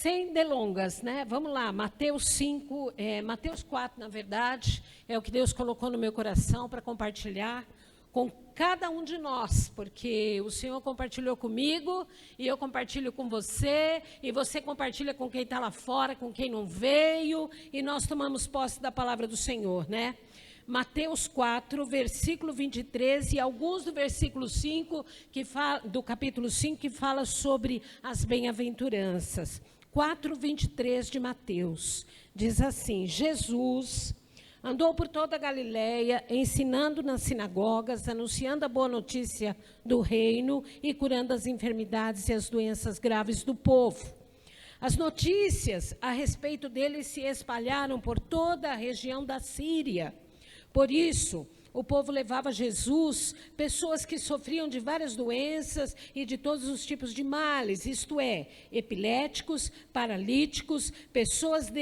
Sem delongas, né? Vamos lá, Mateus 5, Mateus 4, na verdade, é o que Deus colocou no meu coração para compartilhar com cada um de nós, porque o Senhor compartilhou comigo, e eu compartilho com você, e você compartilha com quem está lá fora, com quem não veio, e nós tomamos posse da palavra do Senhor, né? Mateus 4, versículo 23, e alguns do versículo 5, do capítulo 5, que fala sobre as bem-aventuranças. 4, 23 de Mateus, diz assim: Jesus andou por toda a Galileia, ensinando nas sinagogas, anunciando a boa notícia do reino e curando as enfermidades e as doenças graves do povo. As notícias a respeito dele se espalharam por toda a região da Síria. Por isso, o povo levava a Jesus pessoas que sofriam de várias doenças e de todos os tipos de males, isto é, epiléticos, paralíticos, pessoas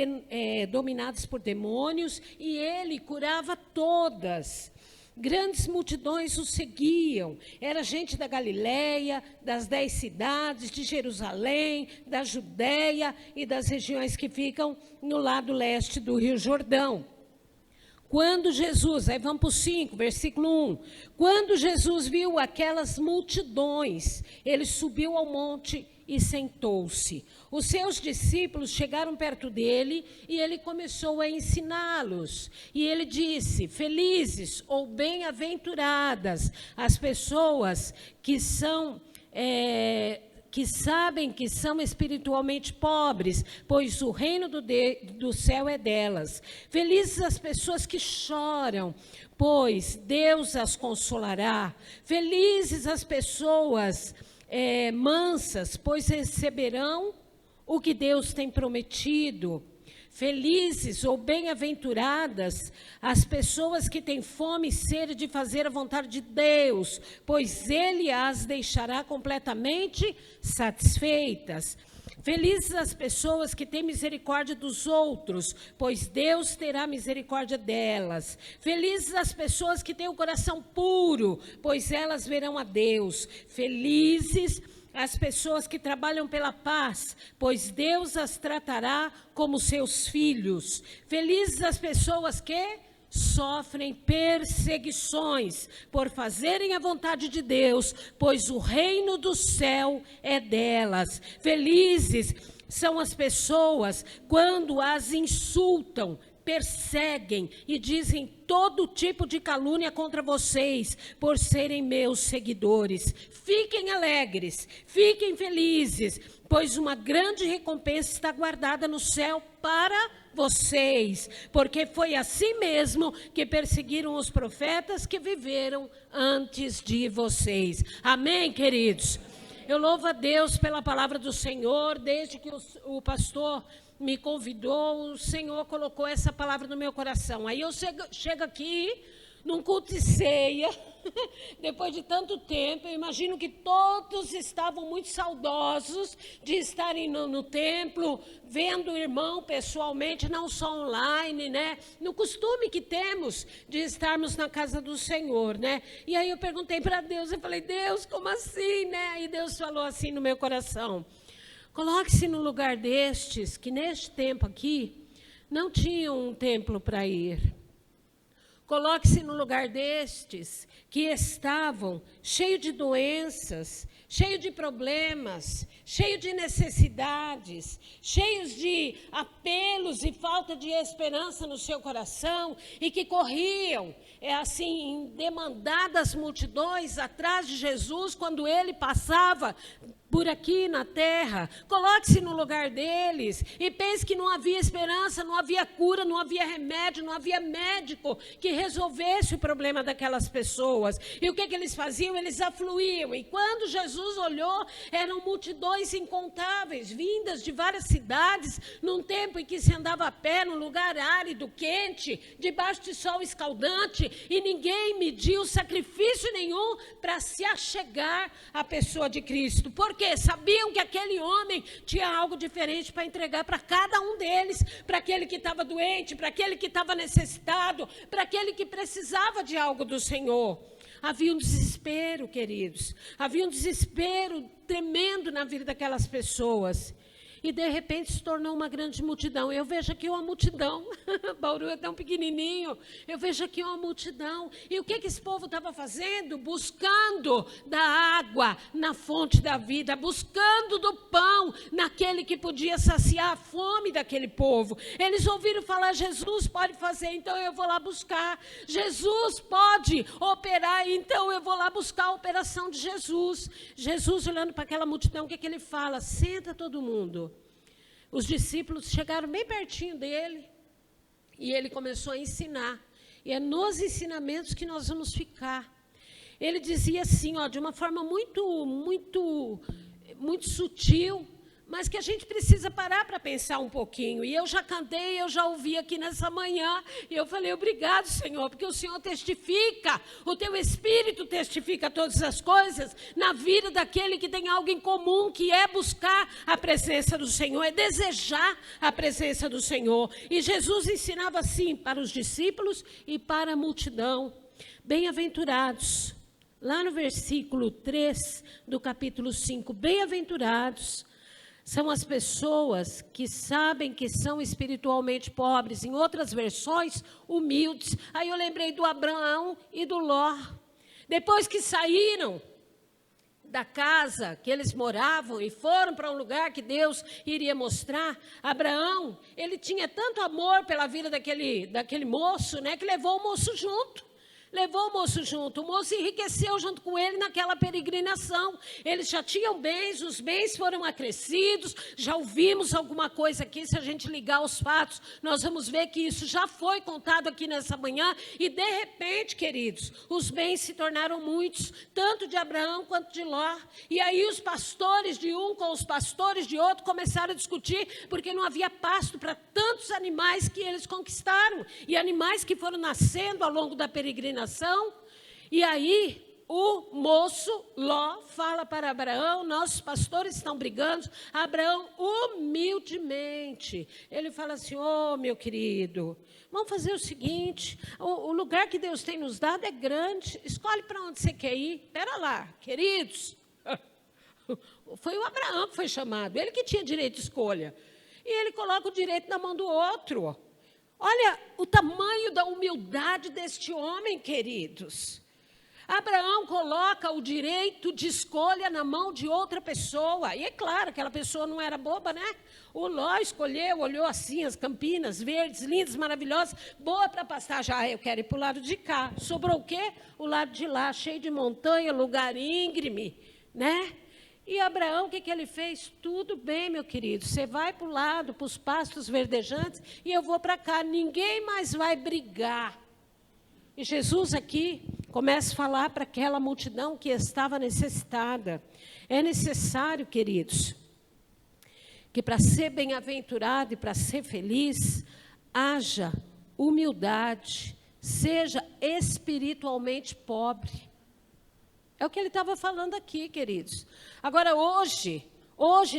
dominadas por demônios, e ele curava todas. Grandes multidões o seguiam. Era gente da Galileia, das 10 cidades, de Jerusalém, da Judéia e das regiões que ficam no lado leste do Rio Jordão. Quando Jesus, aí vamos para o 5, versículo 1. Quando Jesus viu aquelas multidões, ele subiu ao monte e sentou-se. Os seus discípulos chegaram perto dele e ele começou a ensiná-los. E ele disse: felizes ou bem-aventuradas as pessoas que sabem que são espiritualmente pobres, pois o reino do céu é delas. Felizes as pessoas que choram, pois Deus as consolará. Felizes as pessoas mansas, pois receberão o que Deus tem prometido. Felizes ou bem-aventuradas as pessoas que têm fome e sede de fazer a vontade de Deus, pois Ele as deixará completamente satisfeitas. Felizes as pessoas que têm misericórdia dos outros, pois Deus terá misericórdia delas. Felizes as pessoas que têm o coração puro, pois elas verão a Deus. Felizes as pessoas que trabalham pela paz, pois Deus as tratará como seus filhos. Felizes as pessoas que sofrem perseguições por fazerem a vontade de Deus, pois o reino do céu é delas. Felizes são as pessoas quando as insultam, perseguem e dizem todo tipo de calúnia contra vocês por serem meus seguidores. Fiquem alegres, fiquem felizes, pois uma grande recompensa está guardada no céu para vocês, porque foi assim mesmo que perseguiram os profetas que viveram antes de vocês. Amém, queridos? Eu louvo a Deus pela palavra do Senhor. Desde que o pastor me convidou, o Senhor colocou essa palavra no meu coração. Aí eu chego aqui, num culto de ceia, depois de tanto tempo, eu imagino que todos estavam muito saudosos de estarem no templo, vendo o irmão pessoalmente, não só online, né? No costume que temos de estarmos na casa do Senhor, né? E aí eu perguntei para Deus, eu falei: Deus, como assim, né? E Deus falou assim no meu coração: coloque-se no lugar destes, que neste tempo aqui, não tinham um templo para ir. Coloque-se no lugar destes, que estavam cheios de doenças, cheios de problemas, cheios de necessidades, cheios de apelos e falta de esperança no seu coração, e que corriam, assim, em demandadas multidões atrás de Jesus, quando ele passava por aqui na terra. Coloque-se no lugar deles e pense que não havia esperança, não havia cura, não havia remédio, não havia médico que resolvesse o problema daquelas pessoas. E o que eles faziam? Eles afluíam. E quando Jesus olhou, eram multidões incontáveis, vindas de várias cidades, num tempo em que se andava a pé, num lugar árido, quente, debaixo de sol escaldante, e ninguém mediu sacrifício nenhum para se achegar à pessoa de Cristo. Por quê? Sabiam que aquele homem tinha algo diferente para entregar para cada um deles, para aquele que estava doente, para aquele que estava necessitado, para aquele que precisava de algo do Senhor. Havia um desespero, queridos, havia um desespero tremendo na vida daquelas pessoas. E, de repente, se tornou uma grande multidão. Eu vejo aqui uma multidão. Bauru é tão pequenininho. Eu vejo aqui uma multidão. E o que esse povo estava fazendo? Buscando da água na fonte da vida. Buscando do pão naquele que podia saciar a fome daquele povo. Eles ouviram falar, Jesus pode fazer, então eu vou lá buscar. Jesus pode operar, então eu vou lá buscar a operação de Jesus. Jesus, olhando para aquela multidão, o que ele fala? Senta todo mundo. Os discípulos chegaram bem pertinho dele e ele começou a ensinar. E é nos ensinamentos que nós vamos ficar. Ele dizia assim, ó, de uma forma muito sutil, mas que a gente precisa parar para pensar um pouquinho. E eu já cantei, eu já ouvi aqui nessa manhã, e eu falei, obrigado, Senhor, porque o Senhor testifica, o teu Espírito testifica todas as coisas na vida daquele que tem algo em comum, que é buscar a presença do Senhor, é desejar a presença do Senhor. E Jesus ensinava assim para os discípulos e para a multidão. Bem-aventurados, lá no versículo 3 do capítulo 5, bem-aventurados são as pessoas que sabem que são espiritualmente pobres, em outras versões, humildes. Aí eu lembrei do Abraão e do Ló. Depois que saíram da casa que eles moravam e foram para um lugar que Deus iria mostrar, Abraão, ele tinha tanto amor pela vida daquele moço, né, que levou o moço junto. Levou o moço junto, o moço enriqueceu junto com ele naquela peregrinação. Eles já tinham bens, os bens foram acrescidos, já ouvimos alguma coisa aqui, se a gente ligar os fatos, nós vamos ver que isso já foi contado aqui nessa manhã, e de repente, queridos, os bens se tornaram muitos, tanto de Abraão quanto de Ló, e aí os pastores de um com os pastores de outro começaram a discutir, porque não havia pasto para tantos animais que eles conquistaram, e animais que foram nascendo ao longo da peregrinação. E aí o moço Ló fala para Abraão, nossos pastores estão brigando. Abraão humildemente, ele fala assim, meu querido, vamos fazer o seguinte, o lugar que Deus tem nos dado é grande, escolhe para onde você quer ir. Espera lá, queridos, foi o Abraão que foi chamado, ele que tinha direito de escolha, e ele coloca o direito na mão do outro. Olha o tamanho da humildade deste homem, queridos. Abraão coloca o direito de escolha na mão de outra pessoa. E é claro, aquela pessoa não era boba, né? O Ló escolheu, olhou assim, as campinas verdes, lindas, maravilhosas, boa para pastar. Já eu quero ir para o lado de cá. Sobrou o quê? O lado de lá, cheio de montanha, lugar íngreme, né? E Abraão, o que ele fez? Tudo bem, meu querido, você vai para o lado, para os pastos verdejantes, e eu vou para cá, ninguém mais vai brigar. E Jesus aqui começa a falar para aquela multidão que estava necessitada. É necessário, queridos, que para ser bem-aventurado e para ser feliz, haja humildade, seja espiritualmente pobre. É o que ele estava falando aqui, queridos. Agora, hoje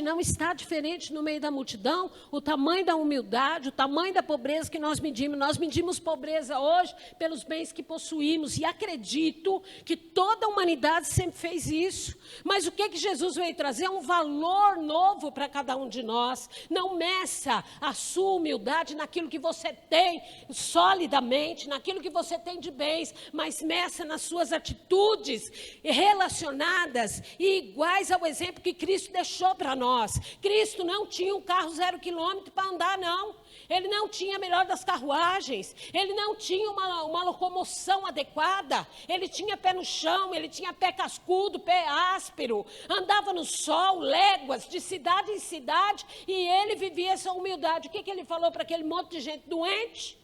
não está diferente no meio da multidão, o tamanho da humildade, o tamanho da pobreza que nós medimos. Nós medimos pobreza hoje pelos bens que possuímos, e acredito que toda a humanidade sempre fez isso. Mas o que Jesus veio trazer? Um valor novo para cada um de nós. Não meça a sua humildade naquilo que você tem solidamente, naquilo que você tem de bens, mas meça nas suas atitudes relacionadas e iguais ao exemplo que Cristo deixou para nós. Cristo não tinha um carro 0 quilômetro para andar, não. Ele não tinha a melhor das carruagens, ele não tinha uma locomoção adequada, ele tinha pé no chão, ele tinha pé cascudo, pé áspero, andava no sol, léguas, de cidade em cidade, e ele vivia essa humildade. O que ele falou para aquele monte de gente doente?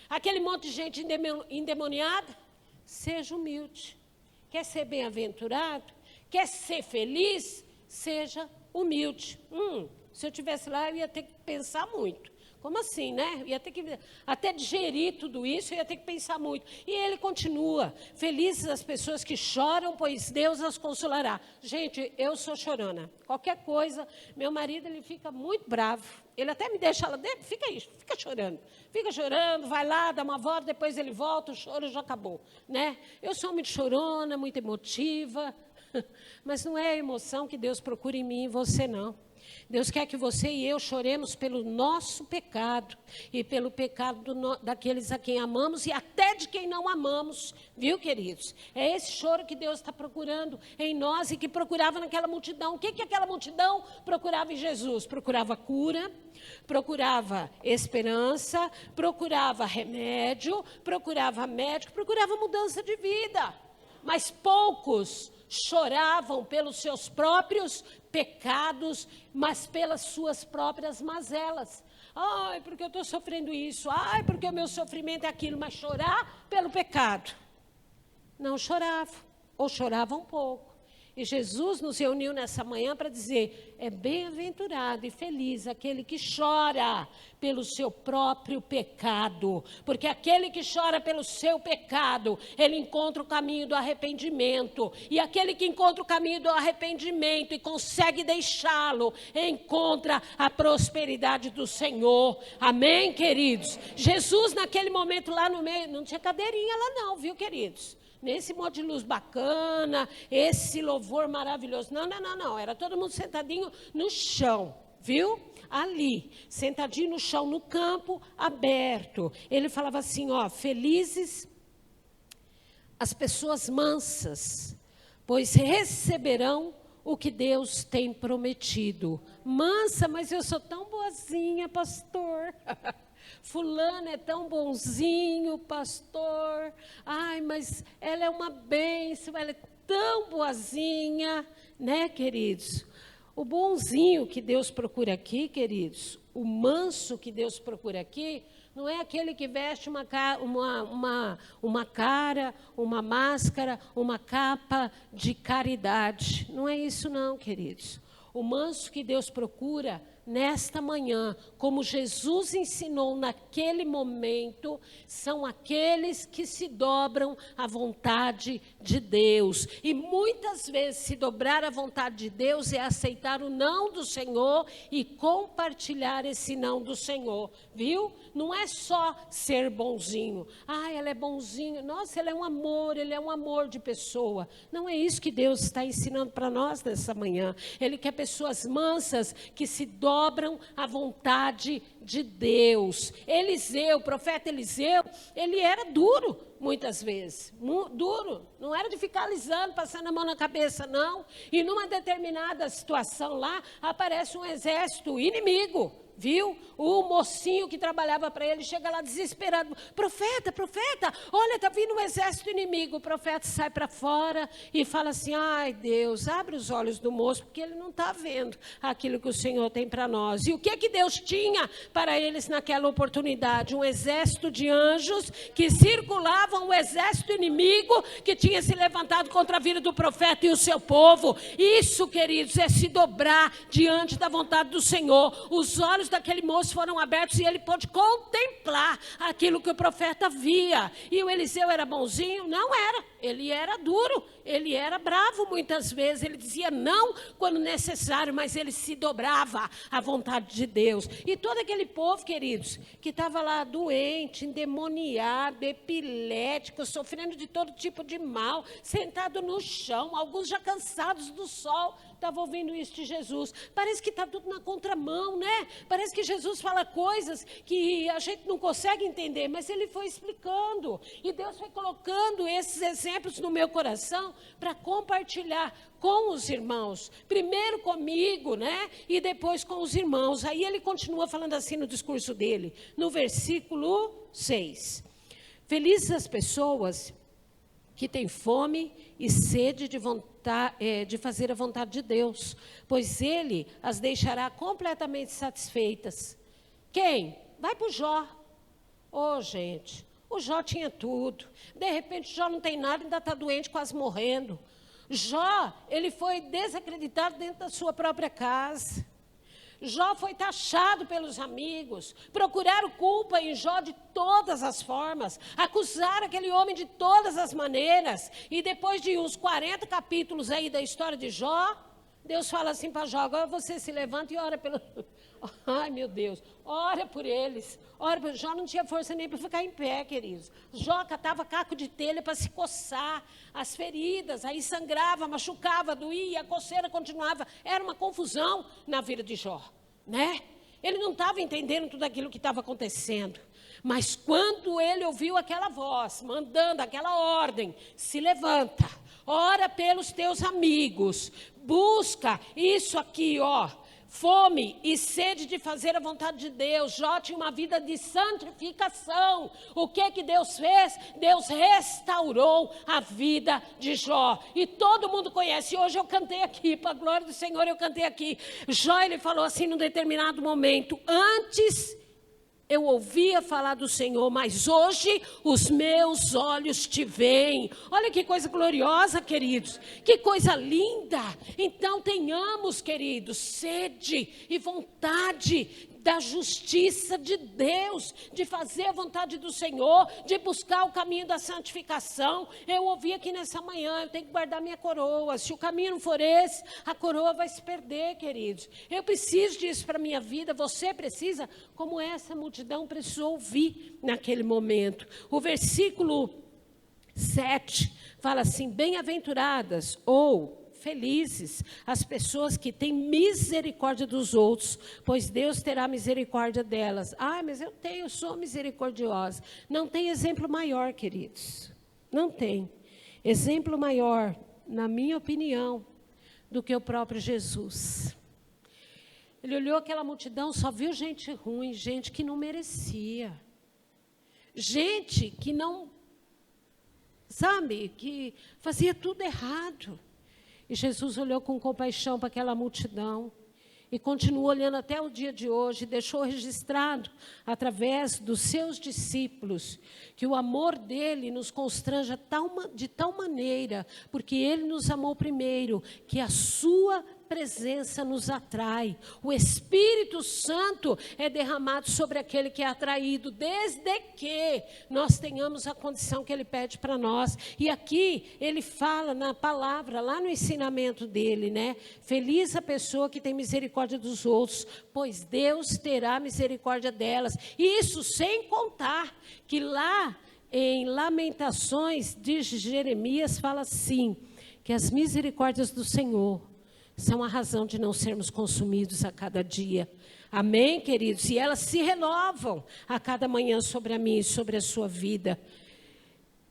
Aquele monte de gente endemoniada? Seja humilde. Quer ser bem-aventurado? Quer ser feliz? Seja humilde. Se eu estivesse lá, eu ia ter que pensar muito. Como assim, né? Eu ia ter que até digerir tudo isso, eu ia ter que pensar muito. E ele continua, felizes as pessoas que choram, pois Deus as consolará. Gente, eu sou chorona. Qualquer coisa, meu marido, ele fica muito bravo. Ele até me deixa lá dentro, fica chorando. Fica chorando, vai lá, dá uma volta, depois ele volta, o choro já acabou, né? Eu sou muito chorona, muito emotiva, mas não é a emoção que Deus procura em mim e em você, não. Deus quer que você e eu choremos pelo nosso pecado e pelo pecado daqueles a quem amamos e até de quem não amamos, viu, queridos? É esse choro que Deus está procurando em nós e que procurava naquela multidão. O que aquela multidão procurava em Jesus? Procurava cura, procurava esperança, procurava remédio, procurava médico, procurava mudança de vida. Mas poucos choravam pelos seus próprios pecados, mas pelas suas próprias mazelas. Ai, porque eu estou sofrendo isso. Ai, porque o meu sofrimento é aquilo. Mas chorar pelo pecado. Não choravam, ou choravam um pouco. E Jesus nos reuniu nessa manhã para dizer, é bem-aventurado e feliz aquele que chora pelo seu próprio pecado. Porque aquele que chora pelo seu pecado, ele encontra o caminho do arrependimento. E aquele que encontra o caminho do arrependimento e consegue deixá-lo, encontra a prosperidade do Senhor. Amém, queridos? Jesus, naquele momento lá no meio, não tinha cadeirinha lá não, viu, queridos? Nesse monte de luz bacana, esse louvor maravilhoso. Não. Era todo mundo sentadinho no chão, viu? Ali, sentadinho no chão, no campo aberto. Ele falava assim, ó, felizes as pessoas mansas, pois receberão o que Deus tem prometido. Mansa, mas eu sou tão boazinha, pastor. Fulano é tão bonzinho, pastor. Ai, mas ela é uma bênção, ela é tão boazinha, né, queridos? O bonzinho que Deus procura aqui, queridos, o manso que Deus procura aqui, não é aquele que veste uma cara, uma máscara, uma capa de caridade. Não é isso não, queridos. O manso que Deus procura nesta manhã, como Jesus ensinou naquele momento, são aqueles que se dobram à vontade de Deus. E muitas vezes se dobrar à vontade de Deus é aceitar o não do Senhor e compartilhar esse não do Senhor, viu? Não é só ser bonzinho. Ah, ela é bonzinho. Nossa, ele é um amor de pessoa. Não é isso que Deus está ensinando para nós nessa manhã. Ele quer pessoas mansas que se dobram à vontade de Deus. Eliseu, o profeta Eliseu, ele era duro muitas vezes, duro, não era de ficar alisando, passando a mão na cabeça, não. E numa determinada situação lá, aparece um exército inimigo, viu? O mocinho que trabalhava para ele chega lá desesperado, profeta, olha, está vindo um exército inimigo. O profeta sai para fora e fala assim, ai Deus, abre os olhos do moço, porque ele não está vendo aquilo que o Senhor tem para nós. E o que Deus tinha para eles naquela oportunidade? Um exército de anjos que circulavam, um exército inimigo que tinha se levantado contra a vida do profeta e o seu povo. Isso, queridos, é se dobrar diante da vontade do Senhor. Os olhos daquele moço foram abertos e ele pôde contemplar aquilo que o profeta via. E o Eliseu era bonzinho? Não era. Ele era duro, ele era bravo muitas vezes. Ele dizia não quando necessário, mas ele se dobrava à vontade de Deus. E todo aquele povo, queridos, que estava lá doente, endemoniado, epilético, sofrendo de todo tipo de mal, sentado no chão, alguns já cansados do sol, estavam ouvindo isso de Jesus. Parece que está tudo na contramão, né? Parece que Jesus fala coisas que a gente não consegue entender, mas ele foi explicando. E Deus foi colocando esses exemplos no meu coração para compartilhar com os irmãos. Primeiro comigo, né? E depois com os irmãos. Aí ele continua falando assim no discurso dele, no versículo 6. Felizes as pessoas que têm fome e sede de fazer a vontade de Deus, pois Ele as deixará completamente satisfeitas. Quem? Vai para o Jó. Gente, o Jó tinha tudo. De repente, Jó não tem nada, ainda está doente, quase morrendo. Jó, ele foi desacreditado dentro da sua própria casa. Jó foi taxado pelos amigos, procuraram culpa em Jó de todas as formas, acusaram aquele homem de todas as maneiras, e depois de uns 40 capítulos aí da história de Jó, Deus fala assim para Jó, agora você se levanta e ora Ai, meu Deus, ora por eles. Jó não tinha força nem para ficar em pé, queridos. Jó catava caco de telha para se coçar, as feridas, aí sangrava, machucava, doía, a coceira continuava. Era uma confusão na vida de Jó, né? Ele não estava entendendo tudo aquilo que estava acontecendo. Mas quando ele ouviu aquela voz, mandando aquela ordem, se levanta, ora pelos teus amigos, busca isso aqui, ó. Fome e sede de fazer a vontade de Deus. Jó tinha uma vida de santificação. O que Deus fez? Deus restaurou a vida de Jó. E todo mundo conhece. Hoje eu cantei aqui, para a glória do Senhor, eu cantei aqui. Jó, ele falou assim num determinado momento: antes eu ouvia falar do Senhor, mas hoje os meus olhos te veem. Olha que coisa gloriosa, queridos. Que coisa linda. Então tenhamos, queridos, sede e vontade da justiça de Deus, de fazer a vontade do Senhor, de buscar o caminho da santificação. Eu ouvi aqui nessa manhã, eu tenho que guardar minha coroa. Se o caminho não for esse, a coroa vai se perder, queridos. Eu preciso disso para a minha vida, você precisa, como essa multidão precisou ouvir naquele momento. O versículo 7 fala assim: bem-aventuradas ou felizes as pessoas que têm misericórdia dos outros, pois Deus terá misericórdia delas. Ah, mas eu sou misericordiosa. Não tem exemplo maior, queridos. Não tem exemplo maior, na minha opinião, do que o próprio Jesus. Ele olhou aquela multidão, só viu gente ruim, gente que não merecia. Gente que não, sabe, que fazia tudo errado. E Jesus olhou com compaixão para aquela multidão e continuou olhando até o dia de hoje, deixou registrado através dos seus discípulos que o amor dele nos constrange de tal maneira, porque ele nos amou primeiro, que a sua presença nos atrai. O Espírito Santo é derramado sobre aquele que é atraído, desde que nós tenhamos a condição que ele pede para nós. E aqui ele fala na palavra, lá no ensinamento dele, né? Feliz a pessoa que tem misericórdia dos outros, pois Deus terá misericórdia delas. Isso sem contar que lá em Lamentações de Jeremias fala assim, que as misericórdias do Senhor são a razão de não sermos consumidos a cada dia. Amém, queridos? E elas se renovam a cada manhã sobre a minha e sobre a sua vida.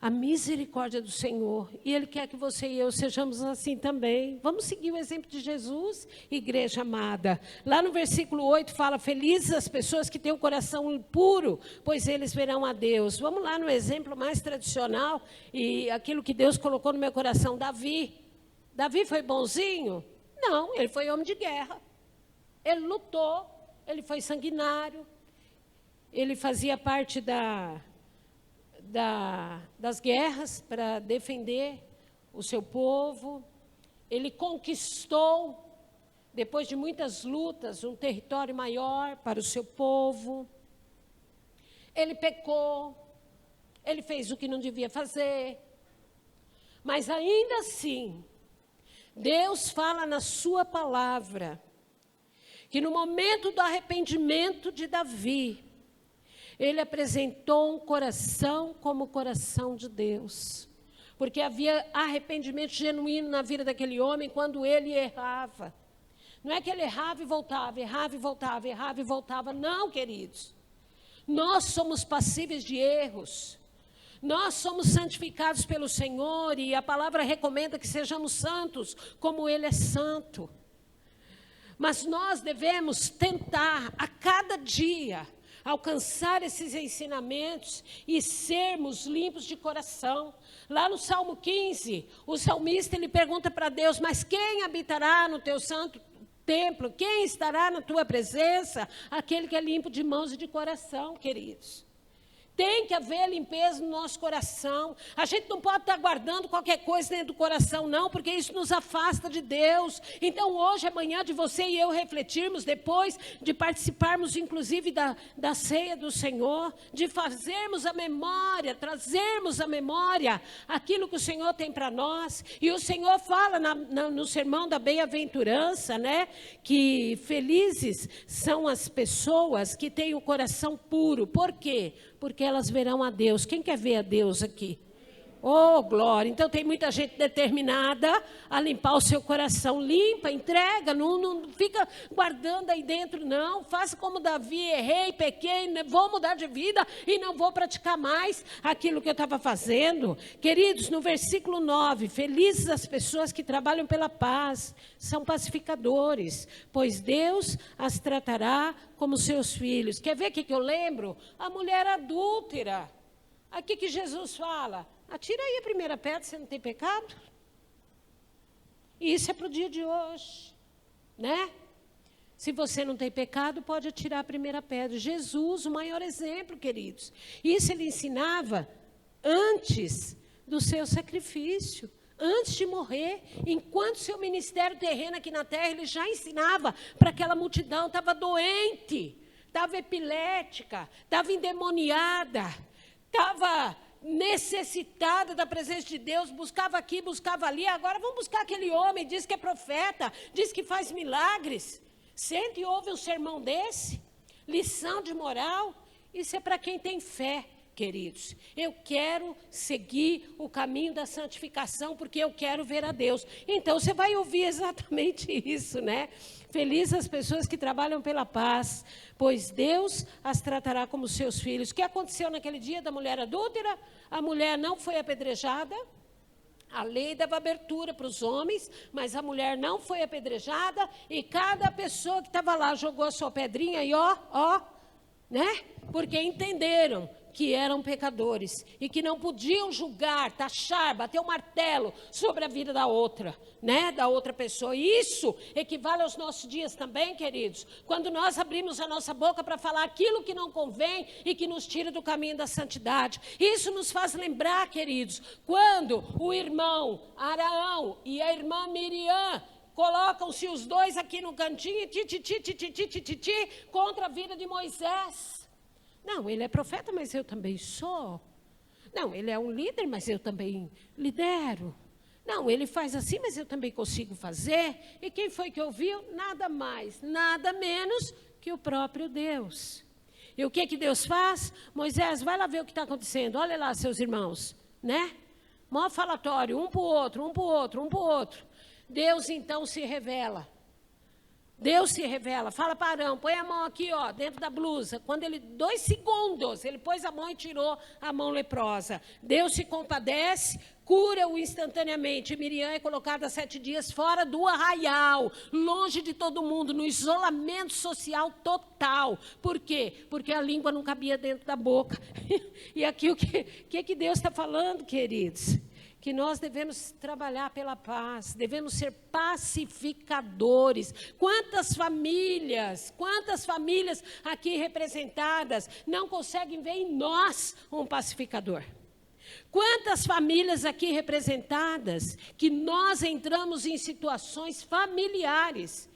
A misericórdia do Senhor. E Ele quer que você e eu sejamos assim também. Vamos seguir o exemplo de Jesus, igreja amada. Lá no versículo 8 fala: felizes as pessoas que têm o coração puro, pois eles verão a Deus. Vamos lá no exemplo mais tradicional e aquilo que Deus colocou no meu coração, Davi. Davi foi bonzinho? Não, ele foi homem de guerra. Ele lutou, ele foi sanguinário, ele fazia parte das guerras para defender o seu povo. Ele conquistou, depois de muitas lutas, um território maior para o seu povo. Ele pecou, ele fez o que não devia fazer, mas ainda assim, Deus fala na sua palavra que no momento do arrependimento de Davi, ele apresentou um coração como o coração de Deus. Porque havia arrependimento genuíno na vida daquele homem quando ele errava. Não é que ele errava e voltava, errava e voltava, errava e voltava. Não, queridos. Nós somos passíveis de erros. Nós somos santificados pelo Senhor e a palavra recomenda que sejamos santos como Ele é santo. Mas nós devemos tentar a cada dia alcançar esses ensinamentos e sermos limpos de coração. Lá no Salmo 15, o salmista ele pergunta para Deus: mas quem habitará no teu santo templo? Quem estará na tua presença? Aquele que é limpo de mãos e de coração, queridos. Tem que haver limpeza no nosso coração. A gente não pode estar guardando qualquer coisa dentro do coração, não, porque isso nos afasta de Deus. Então, hoje é manhã de você e eu refletirmos, depois de participarmos, inclusive, da ceia do Senhor, de fazermos a memória, trazermos a memória aquilo que o Senhor tem para nós. E o Senhor fala no sermão da bem-aventurança, né, que felizes são as pessoas que têm o coração puro. Por quê? Porque elas verão a Deus. Quem quer ver a Deus aqui? Oh, glória! Então tem muita gente determinada a limpar o seu coração. Limpa, entrega, não fica guardando aí dentro, não. Faça como Davi, errei, pequei, vou mudar de vida e não vou praticar mais aquilo que eu estava fazendo. Queridos, no versículo 9, felizes as pessoas que trabalham pela paz, são pacificadores, pois Deus as tratará como seus filhos. Quer ver o que eu lembro? A mulher adúltera. Aqui que Jesus fala, atira aí a primeira pedra, você não tem pecado? E isso é para o dia de hoje, né? Se você não tem pecado, pode atirar a primeira pedra. Jesus, o maior exemplo, queridos. Isso ele ensinava antes do seu sacrifício, antes de morrer. Enquanto seu ministério terreno aqui na terra, ele já ensinava para aquela multidão, estava doente, estava epilética, estava endemoniada, estava necessitada da presença de Deus, buscava aqui, buscava ali. Agora vamos buscar aquele homem, diz que é profeta, diz que faz milagres. Sente e ouve um sermão desse? Lição de moral? Isso é para quem tem fé, queridos. Eu quero seguir o caminho da santificação, porque eu quero ver a Deus. Então, você vai ouvir exatamente isso, né? Felizes as pessoas que trabalham pela paz, pois Deus as tratará como seus filhos. O que aconteceu naquele dia da mulher adúltera? A mulher não foi apedrejada. A lei dava abertura para os homens, mas a mulher não foi apedrejada. E cada pessoa que estava lá jogou a sua pedrinha e né? Porque entenderam que eram pecadores e que não podiam julgar, taxar, bater o martelo sobre a vida da outra, né, da outra pessoa. E isso equivale aos nossos dias também, queridos, quando nós abrimos a nossa boca para falar aquilo que não convém e que nos tira do caminho da santidade. Isso nos faz lembrar, queridos, quando o irmão Araão e a irmã Miriam colocam-se os dois aqui no cantinho, contra a vida de Moisés. Não, ele é profeta, mas eu também sou. Não, ele é um líder, mas eu também lidero. Não, ele faz assim, mas eu também consigo fazer. E quem foi que ouviu? Nada mais, nada menos que o próprio Deus. E o que Deus faz? Moisés, vai lá ver o que está acontecendo. Olha lá, seus irmãos, né? Mó falatório, um para o outro, um para o outro, um para o outro. Deus, então, se revela. Deus se revela, fala para Arão, põe a mão aqui, ó, dentro da blusa. Quando ele, 2 segundos, ele pôs a mão e tirou a mão leprosa. Deus se compadece, cura-o instantaneamente. Miriam é colocada 7 dias fora do arraial, longe de todo mundo, no isolamento social total. Por quê? Porque a língua não cabia dentro da boca. E aqui o que Deus está falando, queridos? Que nós devemos trabalhar pela paz, devemos ser pacificadores. Quantas famílias aqui representadas não conseguem ver em nós um pacificador? Quantas famílias aqui representadas que nós entramos em situações familiares,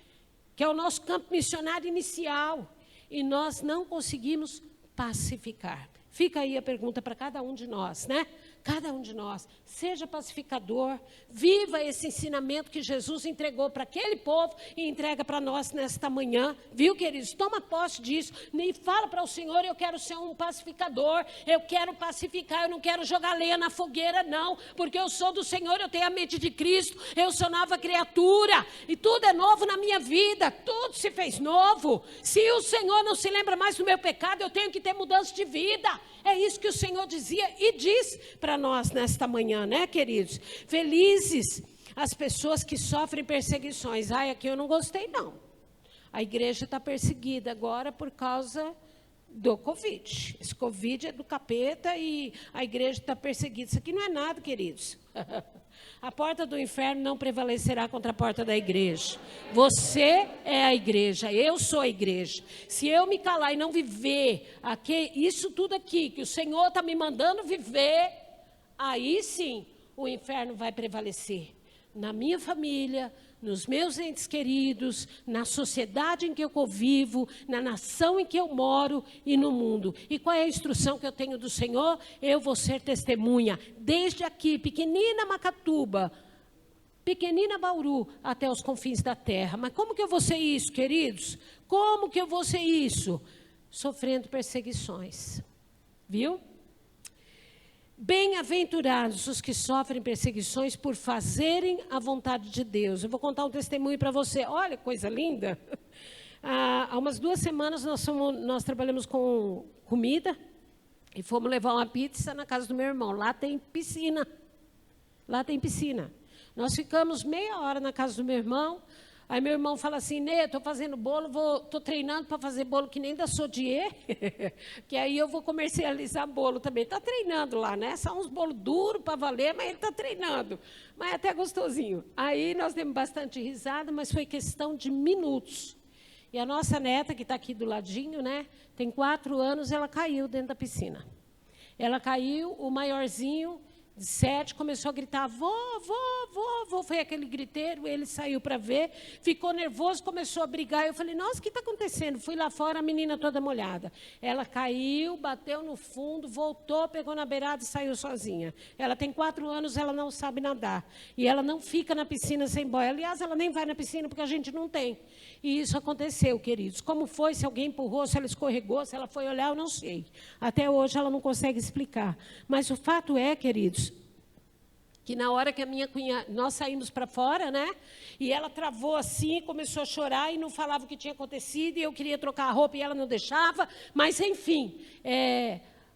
que é o nosso campo missionário inicial, e nós não conseguimos pacificar. Fica aí a pergunta para cada um de nós, né? Cada um de nós, seja pacificador, viva esse ensinamento que Jesus entregou para aquele povo e entrega para nós nesta manhã, viu, queridos? Toma posse disso e fala para o Senhor, eu quero ser um pacificador, eu quero pacificar, eu não quero jogar lenha na fogueira, não, porque eu sou do Senhor, eu tenho a mente de Cristo, eu sou nova criatura, e tudo é novo na minha vida, tudo se fez novo. Se o Senhor não se lembra mais do meu pecado, eu tenho que ter mudança de vida. É isso que o Senhor dizia e diz para nós nesta manhã, né, queridos? Felizes as pessoas que sofrem perseguições. Ai, aqui eu não gostei, não. A igreja está perseguida agora por causa do Covid. Esse Covid é do capeta e a igreja está perseguida. Isso aqui não é nada, queridos. A porta do inferno não prevalecerá contra a porta da igreja. Você é a igreja, eu sou a igreja. Se eu me calar e não viver isso tudo aqui que o Senhor está me mandando viver, aí sim o inferno vai prevalecer. Na minha família, nos meus entes queridos, na sociedade em que eu convivo, na nação em que eu moro e no mundo. E qual é a instrução que eu tenho do Senhor? Eu vou ser testemunha, desde aqui, pequenina Macatuba, pequenina Bauru, até os confins da terra. Mas como que eu vou ser isso, queridos? Como que eu vou ser isso? Sofrendo perseguições, viu? Bem-aventurados os que sofrem perseguições por fazerem a vontade de Deus. Eu vou contar um testemunho para você. Olha, coisa linda. Há umas 2 semanas nós trabalhamos com comida e fomos levar uma pizza na casa do meu irmão. Lá tem piscina. Nós ficamos meia hora na casa do meu irmão. Aí meu irmão fala assim, Nê, estou fazendo bolo, estou treinando para fazer bolo que nem da Sodier, que aí eu vou comercializar bolo também. Está treinando lá, né? São uns bolos duros para valer, mas ele está treinando. Mas é até gostosinho. Aí nós demos bastante risada, mas foi questão de minutos. E a nossa neta, que está aqui do ladinho, né? Tem 4 anos, ela caiu dentro da piscina. Ela caiu, o maiorzinho, de 7, começou a gritar, vô, foi aquele griteiro, ele saiu para ver, ficou nervoso, começou a brigar, eu falei, nossa, o que está acontecendo? Fui lá fora, a menina toda molhada. Ela caiu, bateu no fundo, voltou, pegou na beirada e saiu sozinha. Ela tem 4 anos, ela não sabe nadar, e ela não fica na piscina sem boia, aliás, ela nem vai na piscina porque a gente não tem. E isso aconteceu, queridos. Como foi, se alguém empurrou, se ela escorregou, se ela foi olhar, eu não sei. Até hoje ela não consegue explicar. Mas o fato é, queridos, que na hora que a minha cunhada, nós saímos para fora, né? E ela travou assim, começou a chorar e não falava o que tinha acontecido, e eu queria trocar a roupa e ela não deixava, mas enfim,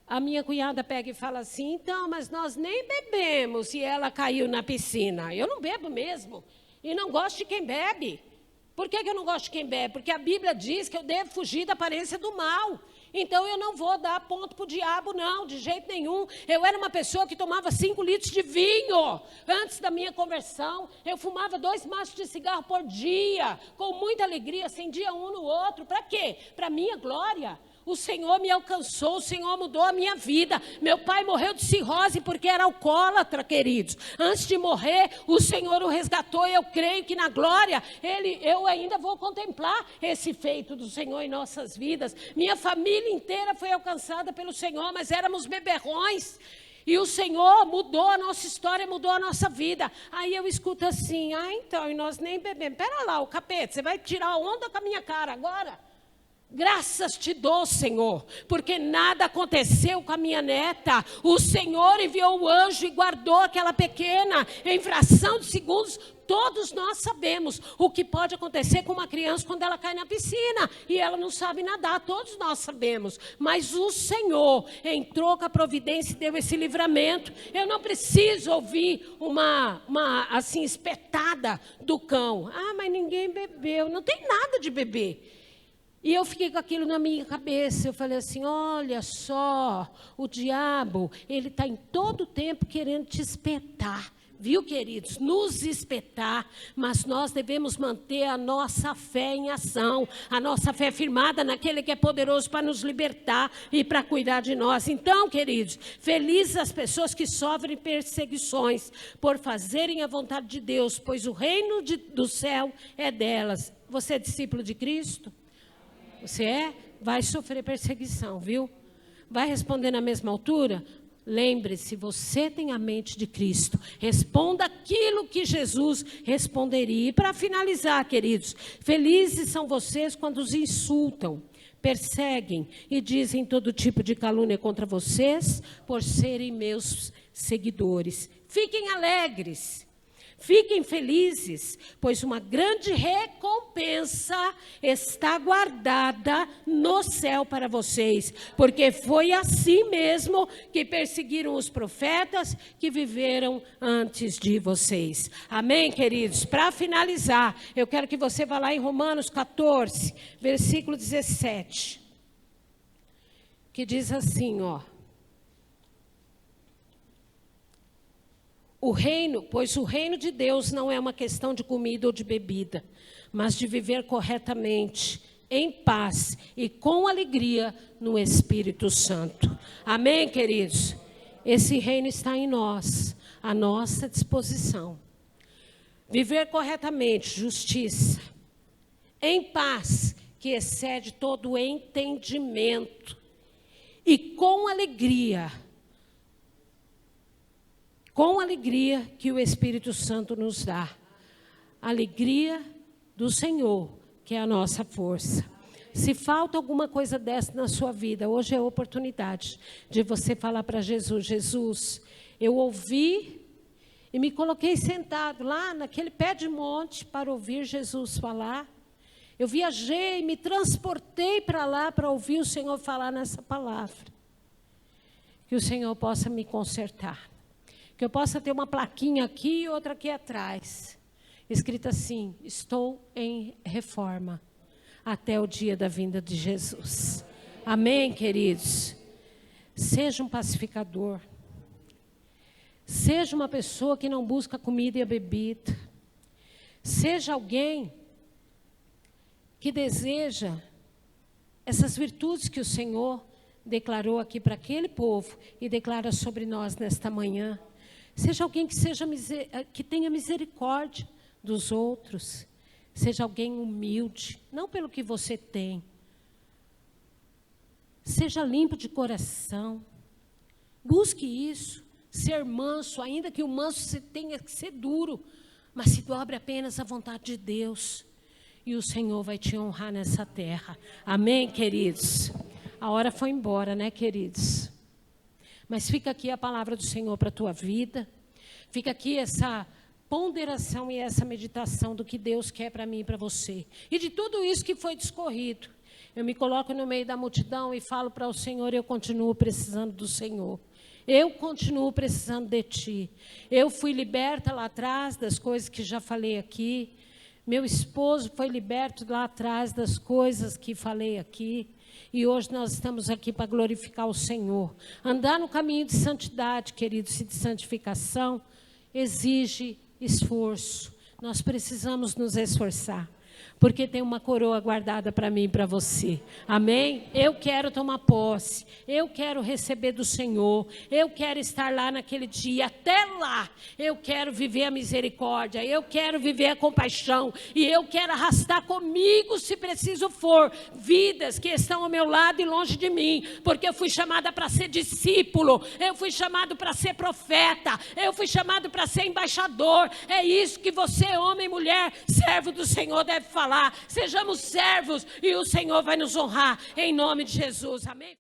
a minha cunhada pega e fala assim, então, mas nós nem bebemos e ela caiu na piscina. Eu não bebo mesmo, e não gosto de quem bebe. Por que eu não gosto de quem bebe? Porque a Bíblia diz que eu devo fugir da aparência do mal. Então, eu não vou dar ponto para o diabo, não, de jeito nenhum. Eu era uma pessoa que tomava 5 litros de vinho. Antes da minha conversão, eu fumava 2 maços de cigarro por dia, com muita alegria, acendia um no outro. Para quê? Para a minha glória. O Senhor me alcançou, o Senhor mudou a minha vida. Meu pai morreu de cirrose porque era alcoólatra, queridos. Antes de morrer, o Senhor o resgatou. E eu creio que na glória, eu ainda vou contemplar esse feito do Senhor em nossas vidas. Minha família inteira foi alcançada pelo Senhor, mas éramos beberrões. E o Senhor mudou a nossa história, mudou a nossa vida. Aí eu escuto assim, então, e nós nem bebemos. Pera lá, o capeta, você vai tirar a onda com a minha cara agora? Graças te dou, Senhor, porque nada aconteceu com a minha neta. O Senhor enviou o anjo e guardou aquela pequena. Em fração de segundos, todos nós sabemos o que pode acontecer com uma criança quando ela cai na piscina e ela não sabe nadar. Todos nós sabemos, mas o Senhor entrou com a providência e deu esse livramento. Eu não preciso ouvir uma assim espetada do cão. Mas ninguém bebeu. Não tem nada de beber. E eu fiquei com aquilo na minha cabeça, eu falei assim, olha só, o diabo, ele está em todo o tempo querendo te espetar, viu, queridos? Nos espetar, mas nós devemos manter a nossa fé em ação, a nossa fé firmada naquele que é poderoso para nos libertar e para cuidar de nós. Então, queridos, felizes as pessoas que sofrem perseguições por fazerem a vontade de Deus, pois o reino do céu é delas. Você é discípulo de Cristo? Você vai sofrer perseguição, viu? Vai responder na mesma altura? Lembre-se, você tem a mente de Cristo. Responda aquilo que Jesus responderia. E para finalizar, queridos, felizes são vocês quando os insultam, perseguem e dizem todo tipo de calúnia contra vocês por serem meus seguidores. Fiquem alegres. Fiquem felizes, pois uma grande recompensa está guardada no céu para vocês, porque foi assim mesmo que perseguiram os profetas que viveram antes de vocês. Amém, queridos? Para finalizar, eu quero que você vá lá em Romanos 14, versículo 17, que diz assim, ó. Pois o reino de Deus não é uma questão de comida ou de bebida, mas de viver corretamente, em paz e com alegria no Espírito Santo. Amém, queridos? Esse reino está em nós, à nossa disposição. Viver corretamente, justiça, em paz, que excede todo o entendimento, e com alegria que o Espírito Santo nos dá. Alegria do Senhor, que é a nossa força. Se falta alguma coisa dessa na sua vida, hoje é a oportunidade de você falar para Jesus: Jesus, eu ouvi e me coloquei sentado lá naquele pé de monte para ouvir Jesus falar. Eu viajei, me transportei para lá para ouvir o Senhor falar nessa palavra. Que o Senhor possa me consertar. Que eu possa ter uma plaquinha aqui e outra aqui atrás, escrita assim: estou em reforma, até o dia da vinda de Jesus. Amém, queridos? Seja um pacificador. Seja uma pessoa que não busca a comida e a bebida. Seja alguém que deseja essas virtudes que o Senhor declarou aqui para aquele povo e declara sobre nós nesta manhã. Seja alguém que tenha misericórdia dos outros. Seja alguém humilde, não pelo que você tem. Seja limpo de coração. Busque isso. Ser manso, ainda que o manso tenha que ser duro, mas se dobre apenas à vontade de Deus. E o Senhor vai te honrar nessa terra. Amém, queridos? A hora foi embora, né, queridos? Mas fica aqui a palavra do Senhor para a tua vida. Fica aqui essa ponderação e essa meditação do que Deus quer para mim e para você. E de tudo isso que foi discorrido. Eu me coloco no meio da multidão e falo para o Senhor: eu continuo precisando do Senhor. Eu continuo precisando de Ti. Eu fui liberta lá atrás das coisas que já falei aqui. Meu esposo foi liberto lá atrás das coisas que falei aqui. E hoje nós estamos aqui para glorificar o Senhor. Andar no caminho de santidade, queridos, e de santificação, exige esforço. Nós precisamos nos esforçar, porque tem uma coroa guardada para mim e para você. Amém? Eu quero tomar posse, eu quero receber do Senhor, eu quero estar lá naquele dia. Até lá, eu quero viver a misericórdia, eu quero viver a compaixão, e eu quero arrastar comigo, se preciso for, vidas que estão ao meu lado e longe de mim, porque eu fui chamada para ser discípulo, eu fui chamado para ser profeta, eu fui chamado para ser embaixador. É isso que você, homem e mulher, servo do Senhor, deve falar. Sejamos servos e o Senhor vai nos honrar em nome de Jesus. Amém?